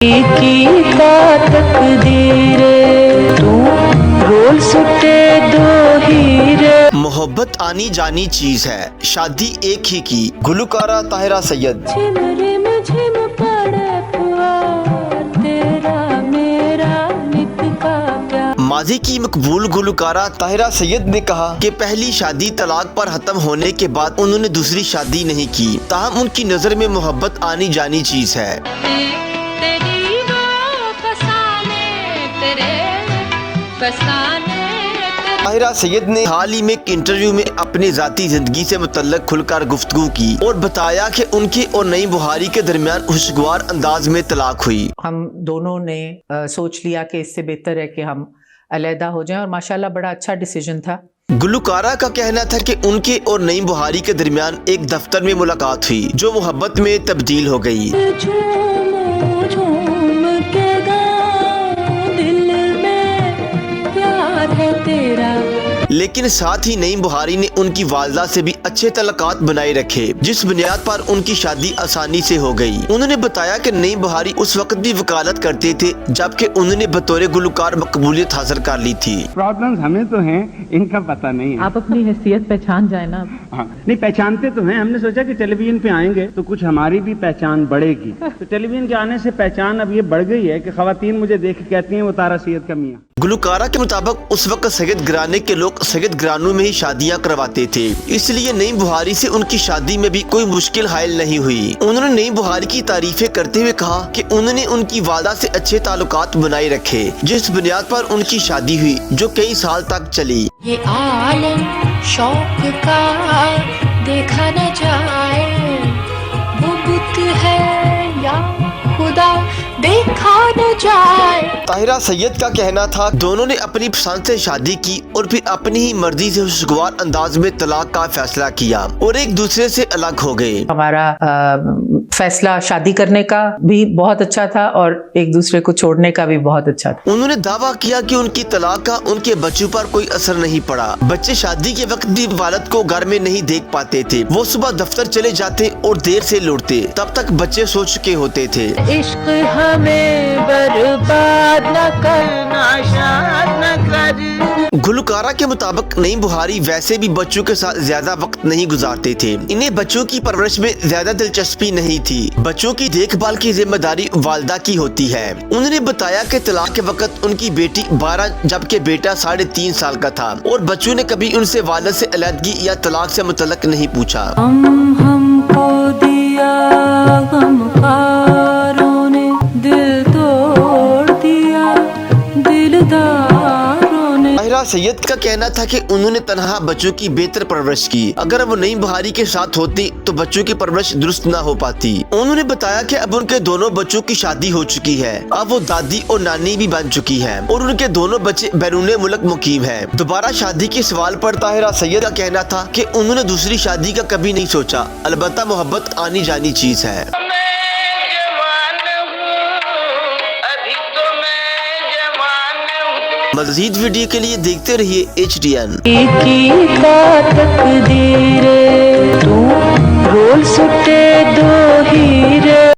की तकदीर तू रोल सुटे दो हीरे। मोहब्बत आनी जानी चीज है, शादी एक ही की। गुलकारा ताहिरा सैयद। झिम रिम झिम पड़े पुआर, तेरा मेरा नित का प्यार। माजी की मकबूल गुलकारा ताहिरा सैयद ने कहा कि पहली शादी तलाक पर खत्म होने के बाद उन्होंने दूसरी शादी नहीं की। ताहम उनकी नजर में मोहब्बत आनी जानी चीज है। ताहिरा सैयद ने हाल ही में एक इंटरव्यू में अपनी जाती जिंदगी से मुतल्लक खुलकर गुफ्तगू की और बताया कि उनके और नई बुहारी के दरमियान खुशगवार अंदाज में तलाक हुई। हम दोनों ने सोच लिया कि इससे बेहतर है कि हम अलहदा हो जाएं, और माशाल्लाह बड़ा अच्छा डिसीजन था। गुलकारा का कहना था कि उनके और नई बुहारी के दरमियान एक दफ्तर में मुलाकात हुई जो मोहब्बत में तब्दील हो गई। झूम झूम के गाऊं, दिल में प्यार है तेरा। लेकिन साथ ही नई बुहारी ने उनकी वालदा से भी अच्छे तल्लुकात बनाए रखे, जिस बुनियाद पर उनकी शादी आसानी से हो गई। उन्होंने बताया कि नई बुहारी उस वक्त भी वकालत करते थे जबकि उन्होंने बतौर गुलकार मकबूलियत हासिल कर ली थी। प्रॉब्लम्स हमें तो हैं, इनका पता नहीं है। आप अपनी हैसियत पहचान जाए ना। हाँ, नहीं पहचानते तो हैं। हमने सोचा कि टेलीविजन पे आएंगे तो कुछ हमारी भी पहचान बढ़ेगी। तो टेलीविजन के आने से पहचान अब ये बढ़ गई है कि खवातीन मुझे देख के कहती हैं वो तारा सैयद का मियाँ। गुलकारा के मुताबिक उस वक्त सैयद घराने के लोग सैयद घरानों में ही शादियां करवाते थे, इसलिए नई बुहारी से उनकी शादी में भी कोई मुश्किल हायल नहीं हुई। उन्होंने नई बुहारी की तारीफें करते हुए कहा कि उन्होंने उनकी वादा से अच्छे ताल्लुकात बनाए रखे, जिस बुनियाद पर उनकी शादी हुई जो कई साल तक चली। ये आलम शौक का देखा न जाए, वो बुत है या खुदा देखा न जाए। ताहिरा सैयद का कहना था दोनों ने अपनी पसंद से शादी की और फिर अपनी ही मर्जी से खुशगवार अंदाज में तलाक का फैसला किया और एक दूसरे से अलग हो गए। हमारा फैसला शादी करने का भी बहुत अच्छा था और एक दूसरे को छोड़ने का भी बहुत अच्छा था। उन्होंने दावा किया कि उनकी तलाक का उनके बच्चों पर कोई असर नहीं पड़ा। बच्चे शादी के वक्त भी वालिद को घर में नहीं देख पाते थे। वो सुबह दफ्तर चले जाते और देर से लौटते, तब तक बच्चे सो चुके होते थे। इश्क हमें बर्बाद न करना, शाद न कर। गुलकारा के मुताबिक नई बुहारी वैसे भी बच्चों के साथ ज्यादा वक्त नहीं गुजारते थे। इन्हें बच्चों की परवरिश में ज्यादा दिलचस्पी नहीं थी। बच्चों की देखभाल की जिम्मेदारी वालिदा की होती है। उन्होंने बताया कि तलाक के वक्त उनकी बेटी 12 जबकि बेटा 3.5 साल का था और बच्चों ने कभी उनसे वालिद से अलहदगी या तलाक से मुतल्लक नहीं पूछा। हमको दिया गमखारों ने, दिल तोड़ दिया दिलदारों ने। ताहिरा सैयद का कहना था कि उन्होंने तनहा बच्चों की बेहतर परवरिश की। अगर वो नई बुहारी के साथ होती तो बच्चों की परवरिश दुरुस्त न हो पाती। उन्होंने बताया कि अब उनके दोनों बच्चों की शादी हो चुकी है। अब वो दादी और नानी भी बन चुकी है और उनके दोनों बच्चे बैरून मुल्क मुकीम है। दोबारा शादी के सवाल पर ताहिरा सैयद का कहना था कि उन्होंने दूसरी शादी का कभी नहीं सोचा, अलबत्ता मोहब्बत आनी जानी चीज है। मज़ीद वीडियो के लिए देखते रहिए HDN। की तकदीर तू रोल सुटे दो हीरे।